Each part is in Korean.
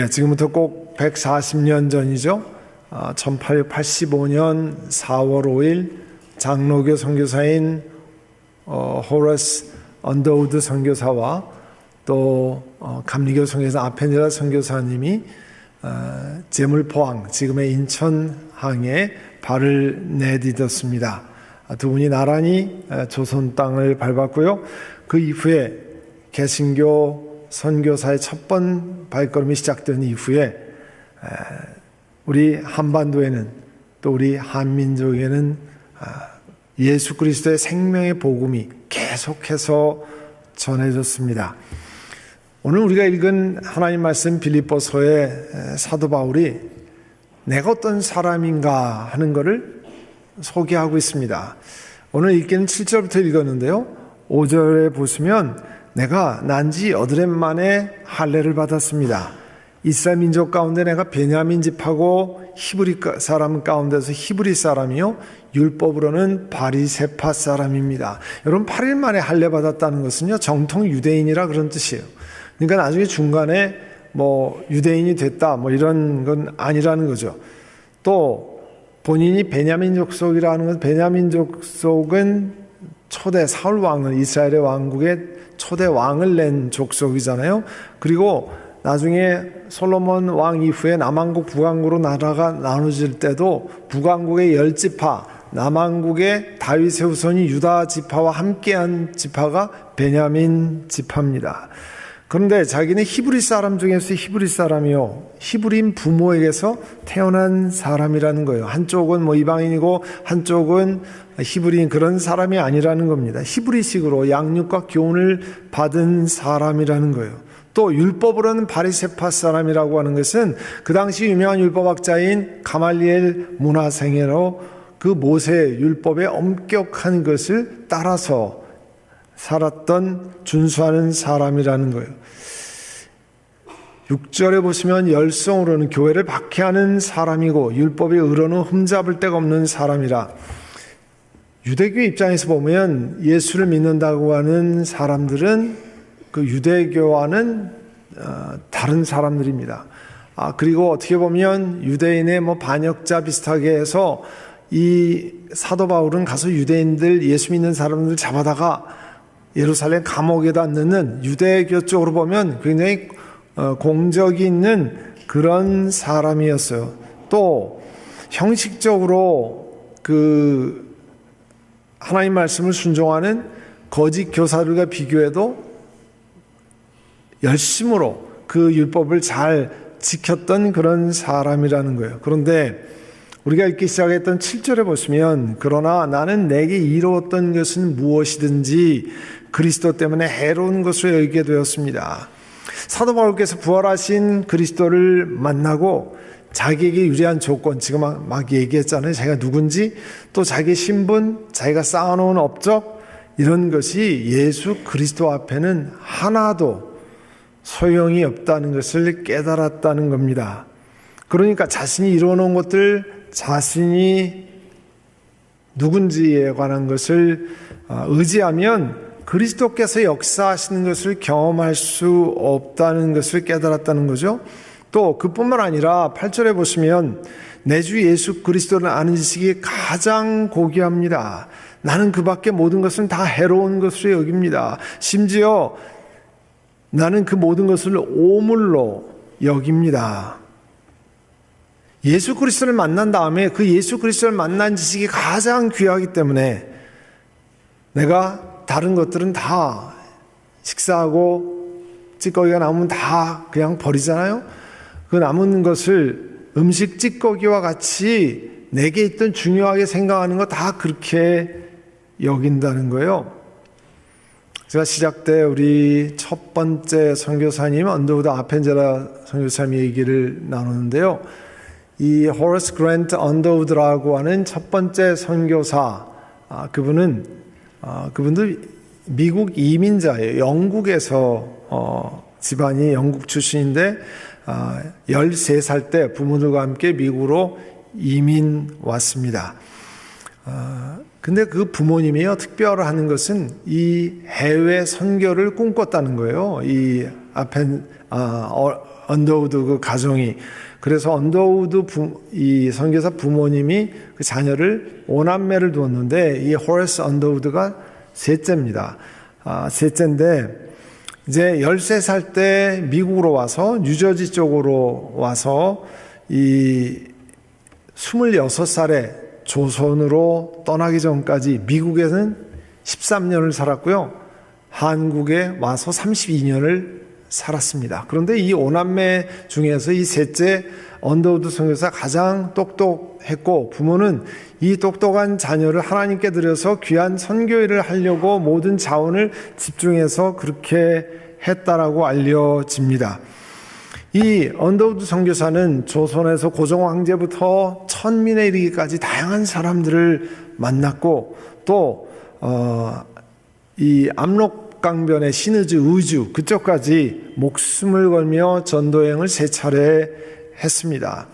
지금부터 꼭 140년 전이죠. 1885년 4월 5일 장로교 선교사인 호러스 언더우드 선교사와 또 감리교 선교사 아펜젤라 선교사님이 제물포항, 지금의 인천항에 발을 내딛었습니다. 두 분이 나란히 조선 땅을 밟았고요. 그 이후에 개신교 선교사의 첫 번 발걸음이 시작된 이후에 우리 한반도에는 또 우리 한민족에는 예수 그리스도의 생명의 복음이 계속해서 전해졌습니다. 오늘 우리가 읽은 하나님 말씀 빌립보서의 사도 바울이 내가 어떤 사람인가 하는 것을 소개하고 있습니다. 오늘 읽기는 7절부터 읽었는데요. 5절에 보시면 내가 난지 여드렛 만에 할례를 받았습니다. 이스라엘 민족 가운데 내가 베냐민 집하고 히브리 사람 가운데서 히브리 사람이요 율법으로는 바리새파 사람입니다. 여러분 8일 만에 할례 받았다는 것은요 정통 유대인이라 그런 뜻이에요. 그러니까 나중에 중간에 유대인이 됐다 이런 건 아니라는 거죠. 또 본인이 베냐민 족속이라는 건 베냐민 족속은 초대 사울 왕을 이스라엘의 왕국의 초대 왕을 낸 족속이잖아요. 그리고 나중에 솔로몬 왕 이후에 남왕국 북왕국으로 나라가 나눠질 때도 북왕국의 10지파 남왕국의 다윗의 후손이 유다 지파와 함께한 지파가 베냐민 지파입니다. 그런데 자기는 히브리 사람 중에서 히브리 사람이요 히브리인 부모에게서 태어난 사람이라는 거예요. 한쪽은 이방인이고 한쪽은 히브리인 그런 사람이 아니라는 겁니다. 히브리식으로 양육과 교훈을 받은 사람이라는 거예요. 또 율법으로는 바리새파 사람이라고 하는 것은 그 당시 유명한 율법학자인 가말리엘 문화생애로 그 모세 율법의 엄격한 것을 따라서 살았던 준수하는 사람이라는 거예요. 6절에 보시면 열성으로는 교회를 박해하는 사람이고 율법의 의로는 흠잡을 데가 없는 사람이라. 유대교 입장에서 보면 예수를 믿는다고 하는 사람들은 그 유대교와는 다른 사람들입니다. 그리고 어떻게 보면 유대인의 반역자 비슷하게 해서 이 사도 바울은 가서 유대인들 예수 믿는 사람들 잡아다가 예루살렘 감옥에다 넣는 유대교 쪽으로 보면 굉장히 공적이 있는 그런 사람이었어요. 또 형식적으로 그 하나님 말씀을 순종하는 거짓 교사들과 비교해도 열심으로 그 율법을 잘 지켰던 그런 사람이라는 거예요. 그런데 우리가 읽기 시작했던 7절에 보시면 그러나 나는 내게 이루었던 것은 무엇이든지 그리스도 때문에 해로운 것으로 여기게 되었습니다. 사도 바울께서 부활하신 그리스도를 만나고 자기에게 유리한 조건, 지금 막 얘기했잖아요. 자기가 누군지, 또 자기의 신분, 자기가 쌓아놓은 업적, 이런 것이 예수 그리스도 앞에는 하나도 소용이 없다는 것을 깨달았다는 겁니다. 그러니까 자신이 이루어놓은 것들, 자신이 누군지에 관한 것을 의지하면 그리스도께서 역사하시는 것을 경험할 수 없다는 것을 깨달았다는 거죠. 또 그뿐만 아니라 8절에 보시면 내 주 예수 그리스도를 아는 지식이 가장 고귀합니다. 나는 그 밖에 모든 것은 다 해로운 것으로 여깁니다. 심지어 나는 그 모든 것을 오물로 여깁니다. 예수 그리스도를 만난 다음에 그 예수 그리스도를 만난 지식이 가장 귀하기 때문에 내가 다른 것들은 다 식사하고 찌꺼기가 남으면 다 그냥 버리잖아요. 그 남은 것을 음식 찌꺼기와 같이 내게 있던 중요하게 생각하는 거 다 그렇게 여긴다는 거예요. 제가 시작 때 우리 첫 번째 선교사님 언더우드 아펜젤라 선교사님 얘기를 나누는데요. 이 호러스 그랜트 언더우드라고 하는 첫 번째 선교사, 그분도 미국 이민자예요. 영국에서 집안이 영국 출신인데 13살 때 부모들과 함께 미국으로 이민 왔습니다. 근데 그 부모님이요 특별한 것은 이 해외 선교를 꿈꿨다는 거예요. 이 언더우드 그 가정이. 그래서 언더우드 이 선교사 부모님이 그 자녀를 5남매를 두었는데 이 호레스 언더우드가 셋째입니다. 셋째인데 이제 13살 때 미국으로 와서 뉴저지 쪽으로 와서 이 26살에 조선으로 떠나기 전까지 미국에는 13년을 살았고요. 한국에 와서 32년을 살았습니다. 그런데 이 5남매 중에서 이 셋째 언더우드 선교사 가장 똑똑했고 부모는 이 똑똑한 자녀를 하나님께 드려서 귀한 선교일을 하려고 모든 자원을 집중해서 그렇게 했다라고 알려집니다. 이 언더우드 선교사는 조선에서 고종 황제부터 천민에 이르기까지 다양한 사람들을 만났고 또 이 압록강변의 신의주 의주 그쪽까지 목숨을 걸며 전도여행을 3차례 했습니다.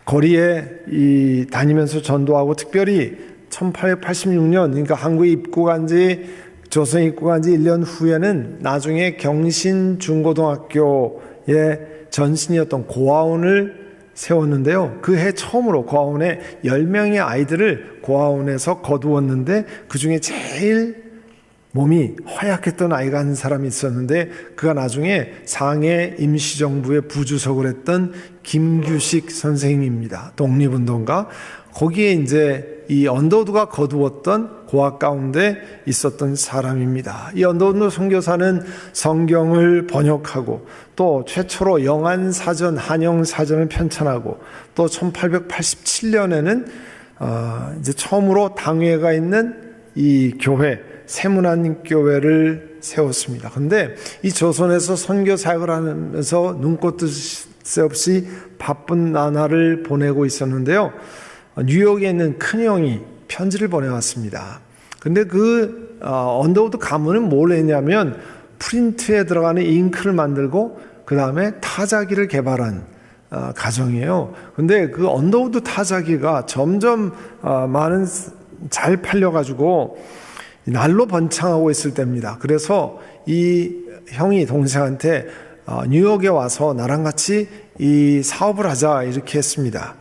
거리에 다니면서 전도하고 특별히 1886년 그러니까 한국에 입국한 지 조선에 입국한 지 1년 후에는 나중에 경신 중고등학교에 전신이었던 고아원을 세웠는데요. 그 해 처음으로 고아원에 10명의 아이들을 고아원에서 거두었는데 그 중에 제일 몸이 허약했던 아이가 한 사람이 있었는데 그가 나중에 상해 임시정부의 부주석을 했던 김규식 선생님입니다. 독립운동가. 거기에 이제 이 언더우드가 거두었던 고아 가운데 있었던 사람입니다. 이 언더우드 선교사는 성경을 번역하고 또 최초로 영안사전, 한영사전을 편찬하고 또 1887년에는 이제 처음으로 당회가 있는 이 교회 세문안교회를 세웠습니다. 그런데 이 조선에서 선교 사역을 하면서 눈꽃도 새 없이 바쁜 나날을 보내고 있었는데요. 뉴욕에 있는 큰형이 편지를 보내왔습니다. 근데 그 언더우드 가문은 뭘 했냐면 프린트에 들어가는 잉크를 만들고 그 다음에 타자기를 개발한 가정이에요. 근데 그 언더우드 타자기가 점점 잘 팔려가지고 날로 번창하고 있을 때입니다. 그래서 이 형이 동생한테 뉴욕에 와서 나랑 같이 이 사업을 하자 이렇게 했습니다.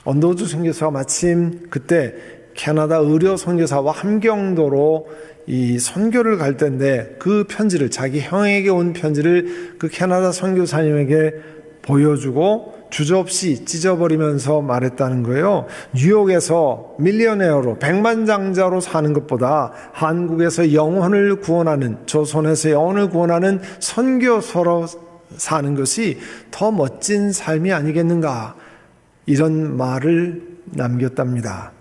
언더우드 선교사가 마침 그때 캐나다 의료 선교사와 함경도로 이 선교를 갈 때인데 그 편지를 자기 형에게 온 편지를 그 캐나다 선교사님에게 보여주고 주저없이 찢어버리면서 말했다는 거예요. 뉴욕에서 밀리어네어로 백만장자로 사는 것보다 한국에서 영혼을 구원하는 조선에서 영혼을 구원하는 선교사로 사는 것이 더 멋진 삶이 아니겠는가 이런 말을 남겼답니다.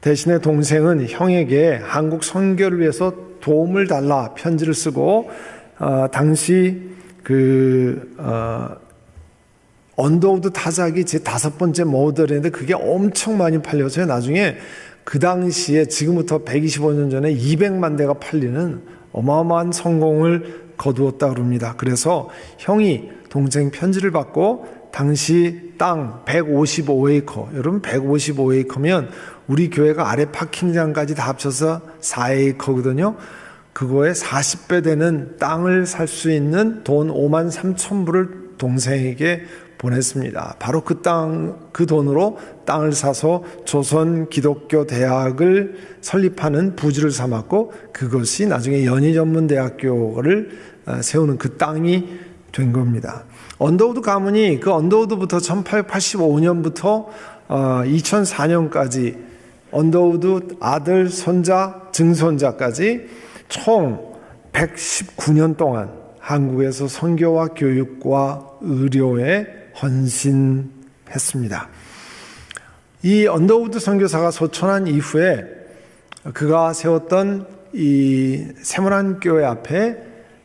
대신에 동생은 형에게 한국 선교를 위해서 도움을 달라 편지를 쓰고 당시 언더우드 타자기 제 5번째 모델인데 그게 엄청 많이 팔려서요. 나중에 그 당시에 지금부터 125년 전에 200만 대가 팔리는 어마어마한 성공을 거두었다 그럽니다. 그래서 형이 동생 편지를 받고 당시 땅 155에이커, 여러분 155에이커면 우리 교회가 아래 파킹장까지 다 합쳐서 4에이커거든요. 그거에 40배 되는 땅을 살 수 있는 돈 5만 3천 불을 동생에게 보냈습니다. 바로 그 돈으로 땅을 사서 조선 기독교 대학을 설립하는 부지를 삼았고 그것이 나중에 연희전문대학교를 세우는 그 땅이 된 겁니다. 언더우드 가문이 그 언더우드부터 1885년부터 2004년까지 언더우드 아들, 손자, 증손자까지 총 119년 동안 한국에서 선교와 교육과 의료에 헌신했습니다. 이 언더우드 선교사가 소천한 이후에 그가 세웠던 이 세문안교회 앞에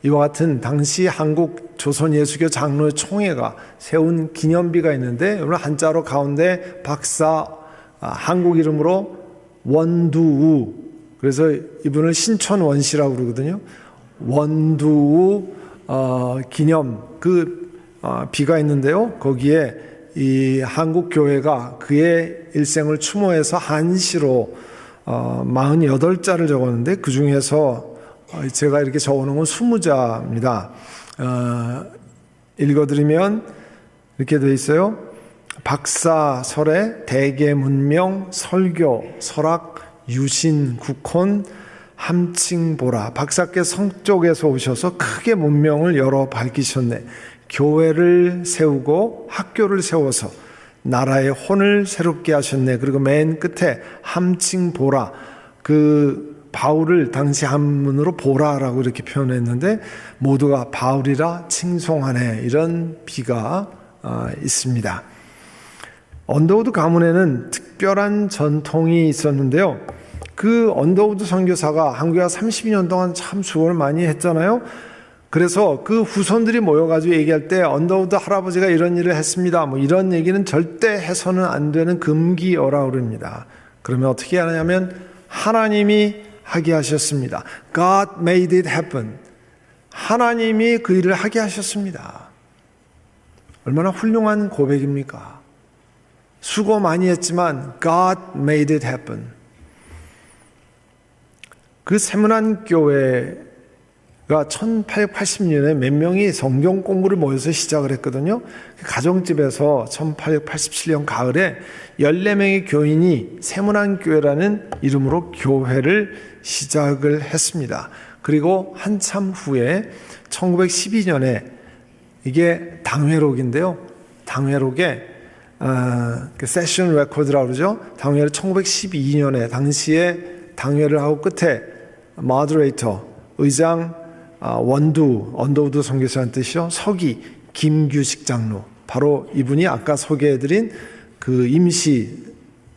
이와 같은 당시 한국 조선예수교 장로회 총회가 세운 기념비가 있는데 여러분 한자로 가운데 박사 한국 이름으로 원두우 그래서 이분을 신촌원 씨라고 그러거든요. 원두우 기념 비가 있는데요. 거기에 이 한국 교회가 그의 일생을 추모해서 한시로 48자를 적었는데 그 중에서 제가 이렇게 적어놓은 건 20자입니다. 읽어드리면 이렇게 되어 있어요. 박사설에 대계문명, 설교, 설학, 유신, 국혼, 함칭보라. 박사께 성쪽에서 오셔서 크게 문명을 열어 밝히셨네. 교회를 세우고 학교를 세워서 나라의 혼을 새롭게 하셨네. 그리고 맨 끝에 함칭보라. 그 바울을 당시 한문으로 보라라고 이렇게 표현했는데 모두가 바울이라 칭송하네. 이런 비가 있습니다. 언더우드 가문에는 특별한 전통이 있었는데요. 그 언더우드 선교사가 한국에 32년 동안 참 수고를 많이 했잖아요. 그래서 그 후손들이 모여가지고 얘기할 때 언더우드 할아버지가 이런 일을 했습니다. 뭐 이런 얘기는 절대 해서는 안 되는 금기어라고 그럽니다. 그러면 어떻게 하냐면 하나님이 하게 하셨습니다. God made it happen. 하나님이 그 일을 하게 하셨습니다. 얼마나 훌륭한 고백입니까? 수고 많이 했지만 God made it happen. 그 세문안 교회가 1880년에 몇 명이 성경 공부를 모여서 시작을 했거든요. 가정집에서 1887년 가을에 14명의 교인이 세문안 교회라는 이름으로 교회를 시작을 했습니다. 그리고 한참 후에 1912년에 이게 당회록인데요. 당회록에 그 세션 레코드라고 그러죠. 당회를 1912년에 당시에 당회를 하고 끝에 모더레이터, 의장, 언더우드 선교사라는 뜻이요. 서기, 김규식 장로. 바로 이분이 아까 소개해드린 그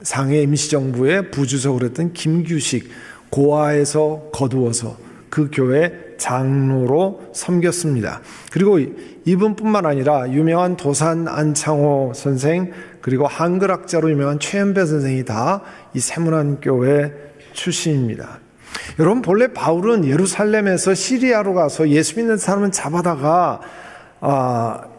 상해 임시정부의 부주석으로 했던 김규식, 고아에서 거두어서 그 교회 장로로 섬겼습니다. 그리고 이분뿐만 아니라 유명한 도산 안창호 선생, 그리고 한글학자로 유명한 최연배 선생이 다 이 세문안 교회 출신입니다. 여러분, 본래 바울은 예루살렘에서 시리아로 가서 예수 믿는 사람은 잡아다가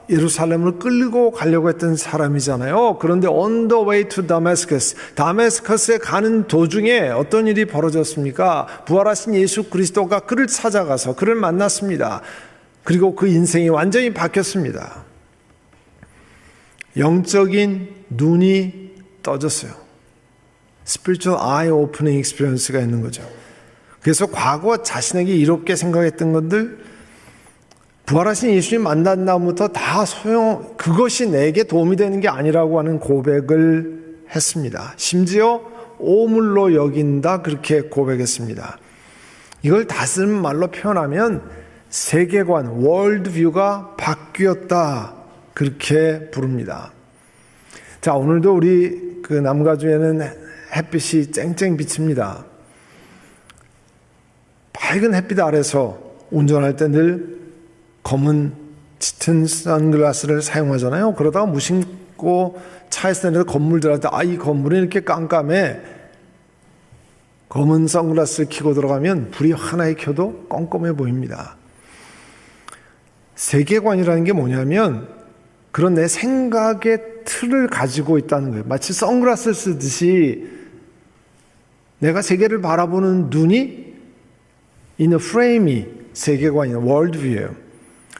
예루살렘을 끌고 가려고 했던 사람이잖아요. 그런데 on the way to Damascus, 다메스커스에 가는 도중에 어떤 일이 벌어졌습니까? 부활하신 예수 그리스도가 그를 찾아가서 그를 만났습니다. 그리고 그 인생이 완전히 바뀌었습니다. 영적인 눈이 떠졌어요. Spiritual eye opening experience가 있는 거죠. 그래서 과거 자신에게 이롭게 생각했던 것들, 부활하신 예수님 만난 다음부터 다 그것이 내게 도움이 되는 게 아니라고 하는 고백을 했습니다. 심지어 오물로 여긴다, 그렇게 고백했습니다. 이걸 다른 말로 표현하면 세계관, 월드뷰가 바뀌었다, 그렇게 부릅니다. 자, 오늘도 우리 그 남가주에는 햇빛이 쨍쨍 비칩니다. 밝은 햇빛 아래서 운전할 때 늘 검은 짙은 선글라스를 사용하잖아요. 그러다가 무심코 차에서 내려서 건물 들어갈 때 이 건물이 이렇게 깜깜해. 검은 선글라스를 켜고 들어가면 불이 하나에 켜도 껌껌해 보입니다. 세계관이라는 게 뭐냐면 그런 내 생각의 틀을 가지고 있다는 거예요. 마치 선글라스를 쓰듯이 내가 세계를 바라보는 눈이 있는 프레임이 세계관이에요. 월드뷰예요.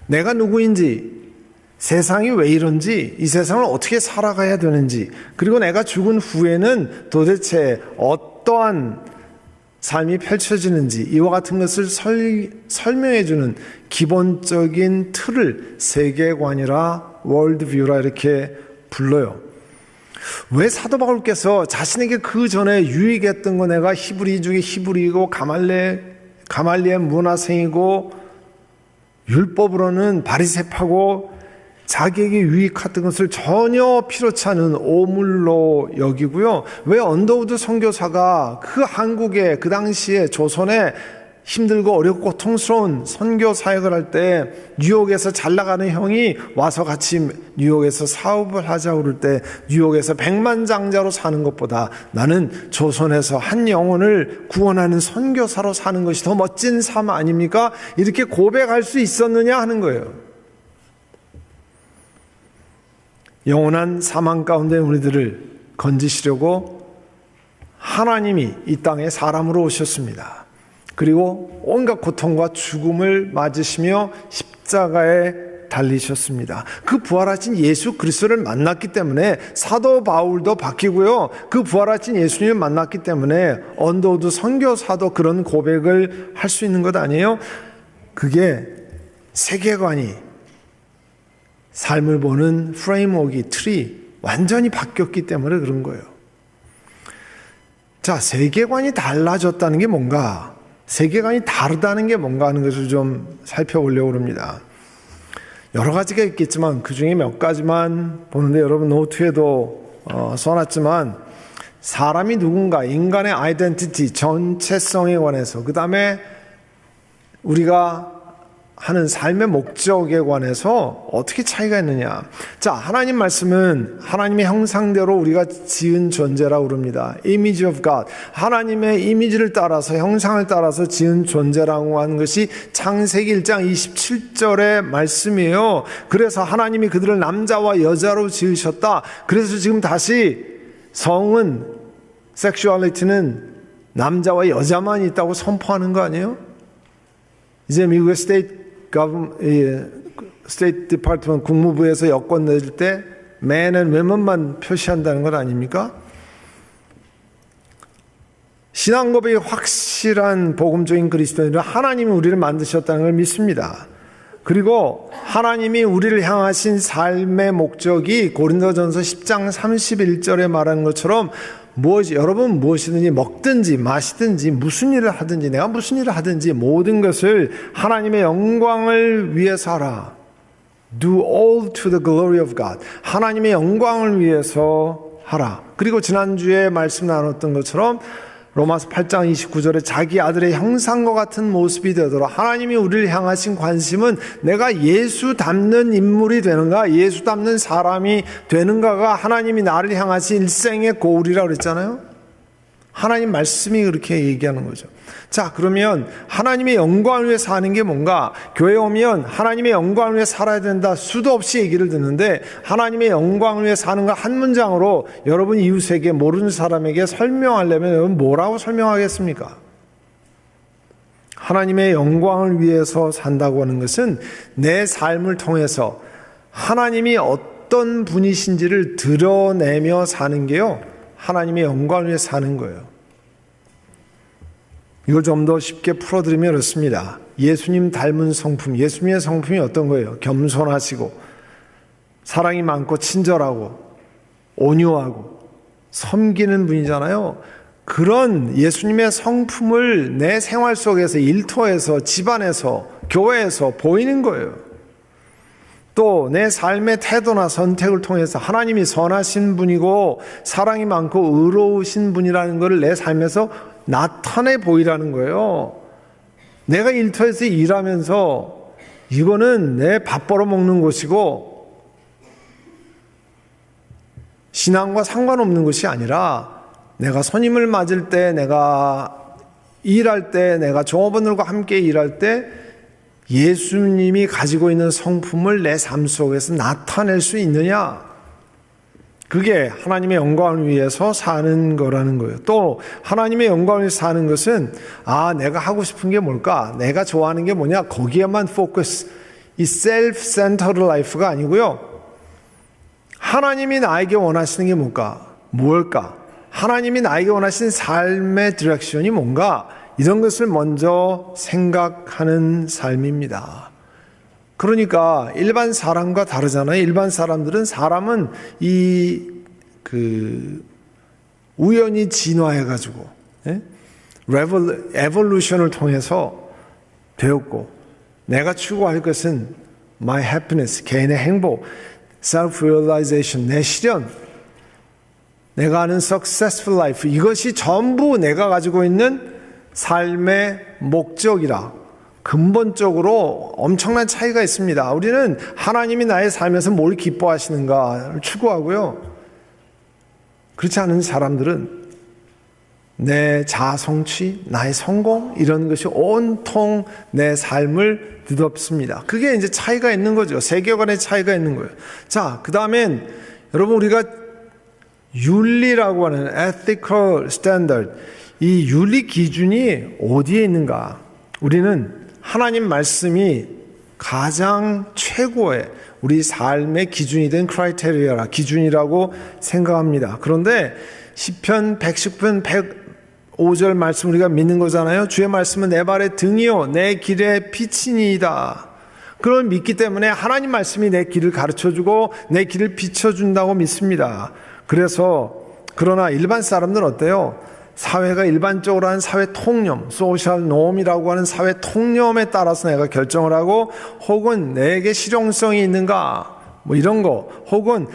내가 누구인지, 세상이 왜 이런지, 이 세상을 어떻게 살아가야 되는지, 그리고 내가 죽은 후에는 도대체 어떠한 삶이 펼쳐지는지, 이와 같은 것을 설명해주는 기본적인 틀을 세계관이라, 월드뷰라 이렇게 불러요. 왜 사도 바울께서 자신에게 그 전에 유익했던 거, 내가 히브리 중에 히브리이고 가말리엘 문화생이고 율법으로는 바리새파고 자기에게 유익했던 것을 전혀 필요치 않은 오물로 여기고요. 왜 언더우드 선교사가 그 한국에 그 당시에 조선에 힘들고 어렵고 고통스러운 선교 사역을 할 때 뉴욕에서 잘 나가는 형이 와서 같이 뉴욕에서 사업을 하자고 그럴 때 뉴욕에서 백만장자로 사는 것보다 나는 조선에서 한 영혼을 구원하는 선교사로 사는 것이 더 멋진 삶 아닙니까? 이렇게 고백할 수 있었느냐 하는 거예요. 영원한 사망 가운데 우리들을 건지시려고 하나님이 이 땅에 사람으로 오셨습니다. 그리고 온갖 고통과 죽음을 맞으시며 십자가에 달리셨습니다. 그 부활하신 예수 그리스도를 만났기 때문에 사도 바울도 바뀌고요. 그 부활하신 예수님을 만났기 때문에 언더우드 선교사도 그런 고백을 할 수 있는 것 아니에요? 그게 세계관이, 삶을 보는 프레임워크, 틀이 완전히 바뀌었기 때문에 그런 거예요. 자, 세계관이 달라졌다는 게 뭔가, 세계관이 다르다는 게 뭔가 하는 것을 좀 살펴보려고 합니다. 여러 가지가 있겠지만 그 중에 몇 가지만 보는데, 여러분 노트에도 써놨지만, 사람이 누군가, 인간의 아이덴티티, 전체성에 관해서, 그 다음에 우리가 하는 삶의 목적에 관해서 어떻게 차이가 있느냐. 자, 하나님 말씀은 하나님의 형상대로 우리가 지은 존재라고 그럽니다. Image of God. 하나님의 이미지를 따라서, 형상을 따라서 지은 존재라고 하는 것이 창세기 1장 27절의 말씀이에요. 그래서 하나님이 그들을 남자와 여자로 지으셨다. 그래서 지금 다시 성은, 섹슈얼리티는 남자와 여자만 있다고 선포하는 거 아니에요? 이제 미국의 스테이트 디파트먼트 국무부에서 여권 내줄 때 man and women만 표시한다는 것 아닙니까? 신앙 고백이 확실한 복음적인 그리스도인은 하나님이 우리를 만드셨다는 걸 믿습니다. 그리고 하나님이 우리를 향하신 삶의 목적이 고린도전서 10장 31절에 말하는 것처럼 여러분 무엇이든지 먹든지 마시든지 무슨 일을 하든지 내가 무슨 일을 하든지 모든 것을 하나님의 영광을 위해서 하라. Do all to the glory of God. 하나님의 영광을 위해서 하라. 그리고 지난주에 말씀 나눴던 것처럼 로마서 8장 29절에 자기 아들의 형상과 같은 모습이 되도록 하나님이 우리를 향하신 관심은 내가 예수 닮는 인물이 되는가, 예수 닮는 사람이 되는가가 하나님이 나를 향하신 일생의 고울이라고 그랬잖아요. 하나님 말씀이 그렇게 얘기하는 거죠. 자, 그러면 하나님의 영광을 위해 사는 게 뭔가? 교회에 오면 하나님의 영광을 위해 살아야 된다 수도 없이 얘기를 듣는데, 하나님의 영광을 위해 사는 거 한 문장으로 여러분 이웃에게, 모르는 사람에게 설명하려면 여러분 뭐라고 설명하겠습니까? 하나님의 영광을 위해서 산다고 하는 것은 내 삶을 통해서 하나님이 어떤 분이신지를 드러내며 사는 게요, 하나님의 영광을 위해 사는 거예요. 이걸 좀 더 쉽게 풀어드리면 이렇습니다. 예수님 닮은 성품, 예수님의 성품이 어떤 거예요? 겸손하시고 사랑이 많고 친절하고 온유하고 섬기는 분이잖아요. 그런 예수님의 성품을 내 생활 속에서, 일터에서, 집안에서, 교회에서 보이는 거예요. 또 내 삶의 태도나 선택을 통해서 하나님이 선하신 분이고 사랑이 많고 의로우신 분이라는 것을 내 삶에서 나타내 보이라는 거예요. 내가 일터에서 일하면서 이거는 내 밥 벌어먹는 곳이고 신앙과 상관없는 것이 아니라, 내가 손님을 맞을 때, 내가 일할 때, 내가 종업원들과 함께 일할 때 예수님이 가지고 있는 성품을 내 삶 속에서 나타낼 수 있느냐? 그게 하나님의 영광을 위해서 사는 거라는 거예요. 또 하나님의 영광을 위해서 사는 것은, 내가 하고 싶은 게 뭘까? 내가 좋아하는 게 뭐냐? 거기에만 포커스. 이 self-centered life가 아니고요. 하나님이 나에게 원하시는 게 뭘까? 하나님이 나에게 원하시는 삶의 디렉션이 뭔가? 이런 것을 먼저 생각하는 삶입니다. 그러니까 일반 사람과 다르잖아요. 일반 사람들은 우연히 진화해가지고 에볼루션을 통해서 되었고, 내가 추구할 것은 my happiness, 개인의 행복, self-realization, 내 실현, 내가 아는 successful life, 이것이 전부 내가 가지고 있는 삶의 목적이라. 근본적으로 엄청난 차이가 있습니다. 우리는 하나님이 나의 삶에서 뭘 기뻐하시는가를 추구하고요. 그렇지 않은 사람들은 내 자아 성취, 나의 성공, 이런 것이 온통 내 삶을 뒤덮습니다. 그게 이제 차이가 있는 거죠. 세계관의 차이가 있는 거예요. 자, 그 다음엔 여러분, 우리가 윤리라고 하는 ethical standard, 이 윤리 기준이 어디에 있는가? 우리는 하나님 말씀이 가장 최고의 우리 삶의 기준이 된 기준이라고 생각합니다. 그런데 시편 110편 105절 말씀 우리가 믿는 거잖아요. 주의 말씀은 내 발의 등이요 내 길의 빛이니이다. 그걸 믿기 때문에 하나님 말씀이 내 길을 가르쳐주고 내 길을 비춰준다고 믿습니다. 그러나 일반 사람들은 어때요? 사회가 일반적으로 하는 사회 통념, 소셜 놈이라고 하는 사회 통념에 따라서 내가 결정을 하고, 혹은 내게 실용성이 있는가, 뭐 이런 거, 혹은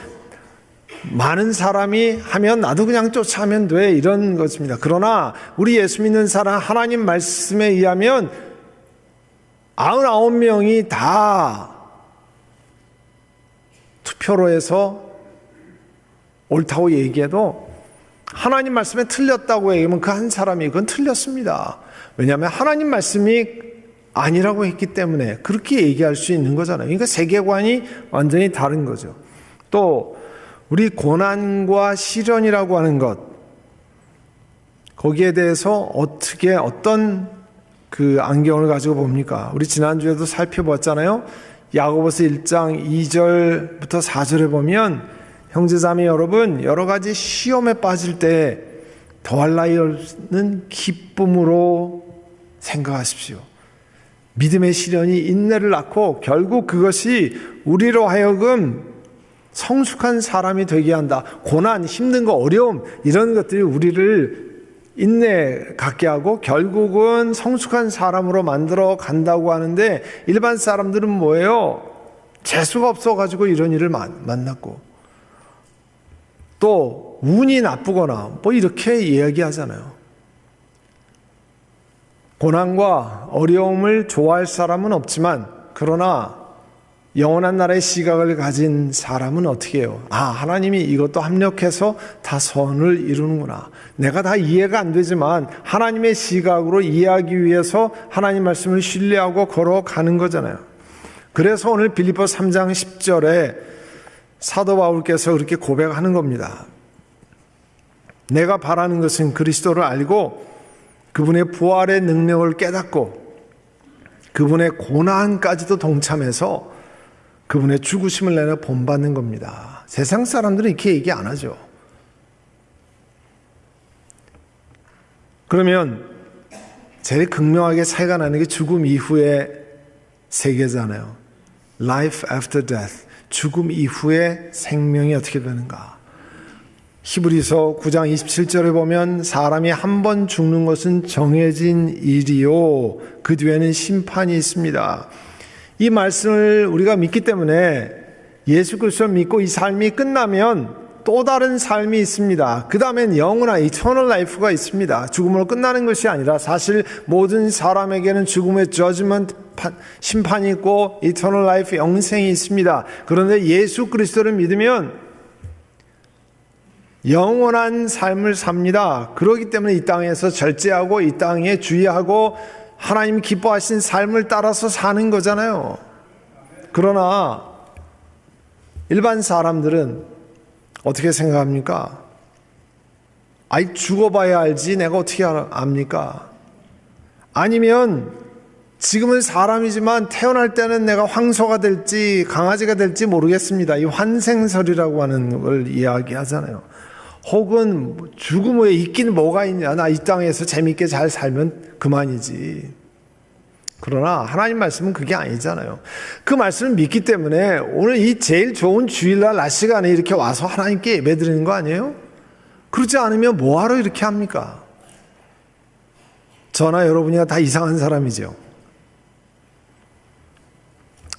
많은 사람이 하면 나도 그냥 쫓아하면 돼, 이런 것입니다. 그러나 우리 예수 믿는 사람 하나님 말씀에 의하면 99명이 다 투표로 해서 옳다고 얘기해도 하나님 말씀에 틀렸다고 얘기하면 그 한 사람이 그건 틀렸습니다. 왜냐하면 하나님 말씀이 아니라고 했기 때문에 그렇게 얘기할 수 있는 거잖아요. 그러니까 세계관이 완전히 다른 거죠. 또 우리 고난과 시련이라고 하는 것, 거기에 대해서 어떤 그 안경을 가지고 봅니까? 우리 지난주에도 살펴봤잖아요. 야고보서 1장 2절부터 4절에 보면 형제자매 여러분, 여러 가지 시험에 빠질 때 더할 나위 없는 기쁨으로 생각하십시오. 믿음의 시련이 인내를 낳고 결국 그것이 우리로 하여금 성숙한 사람이 되게 한다. 고난, 힘든 거, 어려움 이런 것들이 우리를 인내 갖게 하고 결국은 성숙한 사람으로 만들어 간다고 하는데, 일반 사람들은 뭐예요? 재수가 없어가지고 이런 일을 만났고 또 운이 나쁘거나 뭐 이렇게 이야기하잖아요. 고난과 어려움을 좋아할 사람은 없지만, 그러나 영원한 나라의 시각을 가진 사람은 어떻게 해요? 하나님이 이것도 합력해서 다 선을 이루는구나. 내가 다 이해가 안 되지만 하나님의 시각으로 이해하기 위해서 하나님 말씀을 신뢰하고 걸어가는 거잖아요. 그래서 오늘 빌립보 3장 10절에 사도 바울께서 그렇게 고백하는 겁니다. 내가 바라는 것은 그리스도를 알고 그분의 부활의 능력을 깨닫고 그분의 고난까지도 동참해서 그분의 죽으심을 내려 본받는 겁니다. 세상 사람들은 이렇게 얘기 안 하죠. 그러면 제일 극명하게 차이가 나는 게 죽음 이후의 세계잖아요. Life after death. 죽음 이후의 생명이 어떻게 되는가. 히브리서 9장 27절에 보면 사람이 한 번 죽는 것은 정해진 일이요 그 뒤에는 심판이 있습니다. 이 말씀을 우리가 믿기 때문에 예수 그리스도를 믿고 이 삶이 끝나면 또 다른 삶이 있습니다. 그 다음엔 영원한 eternal life가 있습니다. 죽음으로 끝나는 것이 아니라 사실 모든 사람에게는 죽음의 judgment, 심판이 있고 eternal life, 영생이 있습니다. 그런데 예수 그리스도를 믿으면 영원한 삶을 삽니다. 그렇기 때문에 이 땅에서 절제하고 이 땅에 주의하고 하나님 기뻐하신 삶을 따라서 사는 거잖아요. 그러나 일반 사람들은 어떻게 생각합니까? 죽어봐야 알지 내가 어떻게 압니까? 아니면 지금은 사람이지만 태어날 때는 내가 황소가 될지 강아지가 될지 모르겠습니다. 이 환생설이라고 하는 걸 이야기하잖아요. 혹은 죽음 후에 있긴 뭐가 있냐, 나 이 땅에서 재밌게 잘 살면 그만이지. 그러나 하나님 말씀은 그게 아니잖아요. 그 말씀을 믿기 때문에 오늘 이 제일 좋은 주일날 낮 시간에 이렇게 와서 하나님께 예배드리는 거 아니에요? 그렇지 않으면 뭐하러 이렇게 합니까? 저나 여러분이나 다 이상한 사람이죠.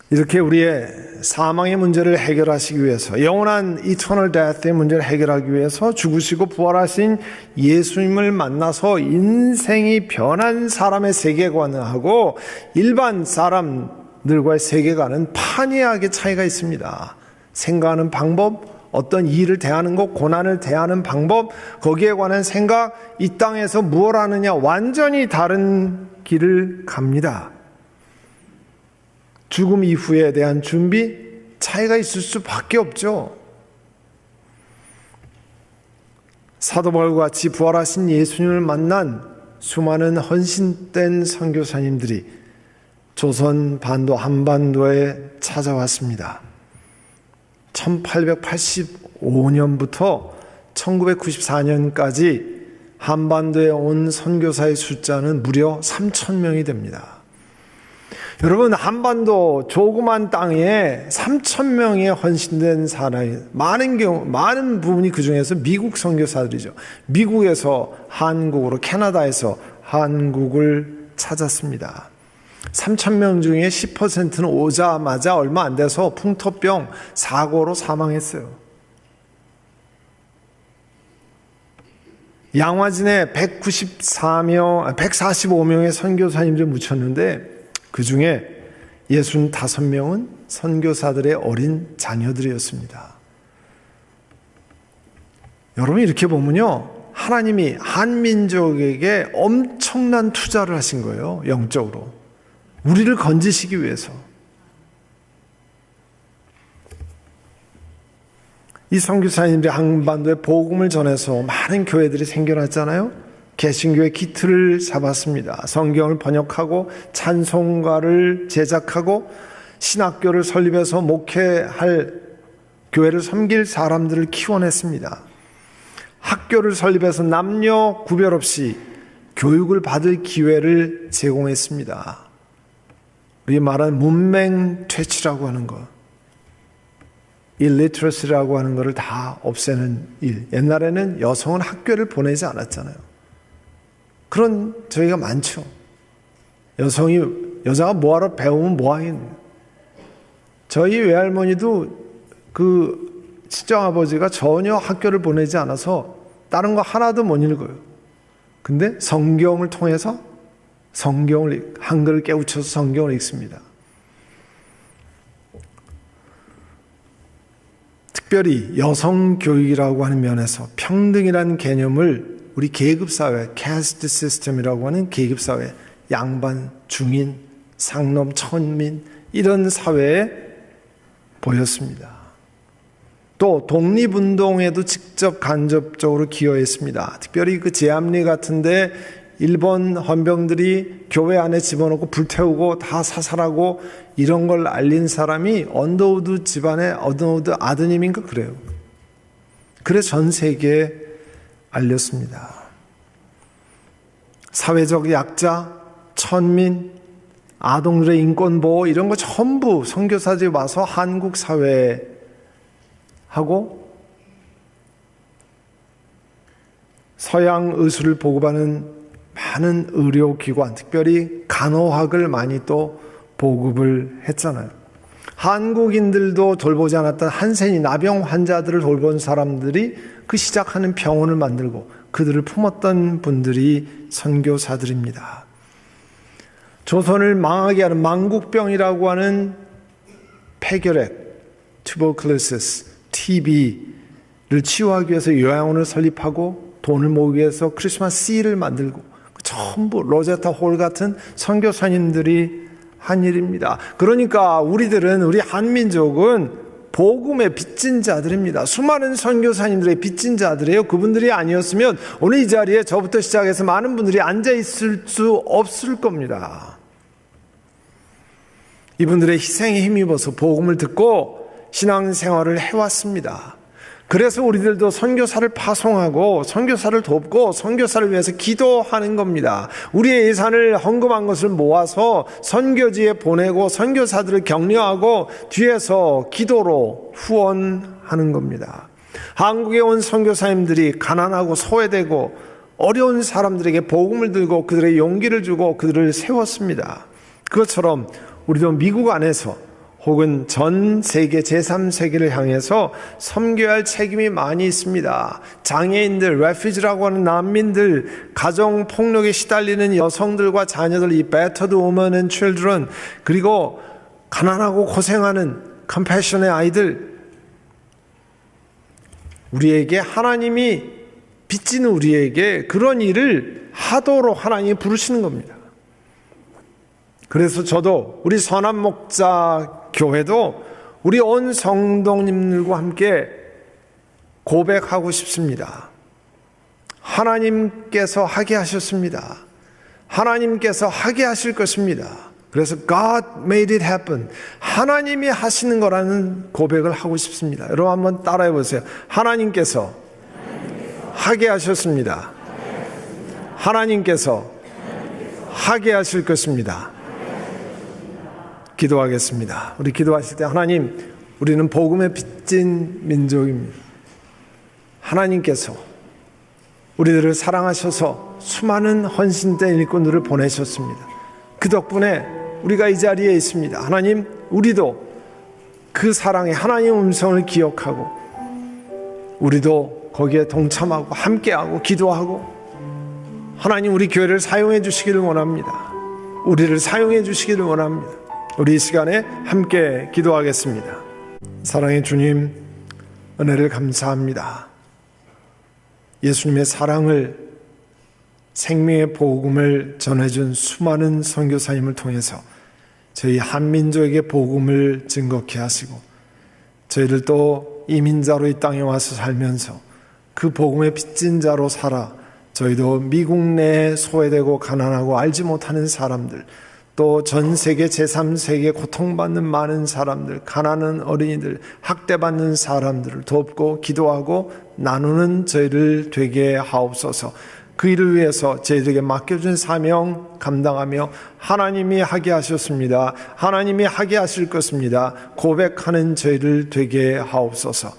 이렇게 우리의 사망의 문제를 해결하시기 위해서, 영원한 eternal death의 문제를 해결하기 위해서 죽으시고 부활하신 예수님을 만나서 인생이 변한 사람의 세계관을 하고 일반 사람들과의 세계관은 판이하게 차이가 있습니다. 생각하는 방법, 어떤 일을 대하는 것, 고난을 대하는 방법, 거기에 관한 생각, 이 땅에서 무엇을 하느냐 완전히 다른 길을 갑니다. 죽음 이후에 대한 준비, 차이가 있을 수밖에 없죠. 사도 바울과 같이 부활하신 예수님을 만난 수많은 헌신된 선교사님들이 조선 반도 한반도에 찾아왔습니다. 1885년부터 1994년까지 한반도에 온 선교사의 숫자는 무려 3,000명이 됩니다. 여러분, 한반도 조그만 땅에 3,000명의 헌신된 사람이 많은 부분이 그 중에서 미국 선교사들이죠. 미국에서 한국으로, 캐나다에서 한국을 찾았습니다. 3,000명 중에 10%는 오자마자 얼마 안 돼서 풍토병 사고로 사망했어요. 양화진에 145명의 선교사님들 묻혔는데 그 중에 65명은 선교사들의 어린 자녀들이었습니다. 여러분, 이렇게 보면요, 하나님이 한민족에게 엄청난 투자를 하신 거예요. 영적으로 우리를 건지시기 위해서. 이 선교사님들이 한반도에 복음을 전해서 많은 교회들이 생겨났잖아요. 개신교의 기틀을 잡았습니다. 성경을 번역하고 찬송가를 제작하고 신학교를 설립해서 목회할, 교회를 섬길 사람들을 키워냈습니다. 학교를 설립해서 남녀 구별 없이 교육을 받을 기회를 제공했습니다. 우리 말하는 문맹 퇴치라고 하는 것, illiteracy라고 하는 것을 다 없애는 일. 옛날에는 여성은 학교를 보내지 않았잖아요. 그런 저희가 많죠. 여자가 뭐하러 배우면 뭐하겠네요. 저희 외할머니도 그 친정아버지가 전혀 학교를 보내지 않아서 다른 거 하나도 못 읽어요. 근데 성경을 통해서 한글을 깨우쳐서 성경을 읽습니다. 특별히 여성교육이라고 하는 면에서 평등이라는 개념을 우리 계급사회, 캐스트 시스템이라고 하는 계급사회, 양반, 중인, 상놈, 천민, 이런 사회에 보였습니다. 또 독립운동에도 직접 간접적으로 기여했습니다. 특별히 그 제암리 같은데 일본 헌병들이 교회 안에 집어넣고 불태우고 다 사살하고 이런 걸 알린 사람이 언더우드 집안의 언더우드 아드님인가 그래요. 그래서 전 세계에 알렸습니다. 사회적 약자, 천민, 아동들의 인권보호 이런 거 전부 선교사들이 와서 한국 사회에 하고 서양 의술을 보급하는 많은 의료기관, 특별히 간호학을 많이 또 보급을 했잖아요. 한국인들도 돌보지 않았던 한센이 나병 환자들을 돌본 사람들이 그 시작하는 병원을 만들고 그들을 품었던 분들이 선교사들입니다. 조선을 망하게 하는 망국병이라고 하는 폐결핵, tuberculosis, TB를 치유하기 위해서 요양원을 설립하고 돈을 모으기 위해서 크리스마스 씨를 만들고 전부 로제타 홀 같은 선교사님들이 한 일입니다. 그러니까 우리 한민족은 복음의 빚진 자들입니다. 수많은 선교사님들의 빚진 자들이에요. 그분들이 아니었으면 오늘 이 자리에 저부터 시작해서 많은 분들이 앉아 있을 수 없을 겁니다. 이분들의 희생에 힘입어서 복음을 듣고 신앙생활을 해왔습니다. 그래서 우리들도 선교사를 파송하고 선교사를 돕고 선교사를 위해서 기도하는 겁니다. 우리의 예산을 헌금한 것을 모아서 선교지에 보내고 선교사들을 격려하고 뒤에서 기도로 후원하는 겁니다. 한국에 온 선교사님들이 가난하고 소외되고 어려운 사람들에게 복음을 들고 그들의 용기를 주고 그들을 세웠습니다. 그것처럼 우리도 미국 안에서 혹은 전 세계 제3세계를 향해서 섬겨야 할 책임이 많이 있습니다. 장애인들, 레퓨지라고 하는 난민들, 가정폭력에 시달리는 여성들과 자녀들, 이 battered women and children, 그리고 가난하고 고생하는 컴패션의 아이들, 우리에게 하나님이 빚진 우리에게 그런 일을 하도록 하나님이 부르시는 겁니다. 그래서 저도 우리 선한 목자 교회도 우리 온 성도님들과 함께 고백하고 싶습니다. 하나님께서 하게 하셨습니다. 하나님께서 하게 하실 것입니다. 그래서 God made it happen. 하나님이 하시는 거라는 고백을 하고 싶습니다. 여러분 한번 따라해 보세요. 하나님께서 하게 하셨습니다. 하나님께서 하게 하실 것입니다. 기도하겠습니다. 우리 기도하실 때 하나님, 우리는 복음에 빚진 민족입니다. 하나님께서 우리들을 사랑하셔서 수많은 헌신된 일꾼들을 보내셨습니다. 그 덕분에 우리가 이 자리에 있습니다. 하나님, 우리도 그 사랑의 하나님의 음성을 기억하고 우리도 거기에 동참하고 함께하고 기도하고 하나님 우리 교회를 사용해 주시기를 원합니다. 우리를 사용해 주시기를 원합니다. 우리 이 시간에 함께 기도하겠습니다. 사랑의 주님, 은혜를 감사합니다. 예수님의 사랑을, 생명의 복음을 전해준 수많은 선교사님을 통해서 저희 한민족에게 복음을 증거케 하시고 저희를 또 이민자로 이 땅에 와서 살면서 그 복음의 빚진 자로 살아 저희도 미국 내에 소외되고 가난하고 알지 못하는 사람들, 또 전 세계 제3세계 고통받는 많은 사람들, 가난한 어린이들, 학대받는 사람들을 돕고 기도하고 나누는 저희를 되게 하옵소서. 그 일을 위해서 저희들에게 맡겨준 사명 감당하며 하나님이 하게 하셨습니다. 하나님이 하게 하실 것입니다. 고백하는 저희를 되게 하옵소서.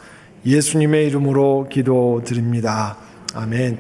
예수님의 이름으로 기도드립니다. 아멘.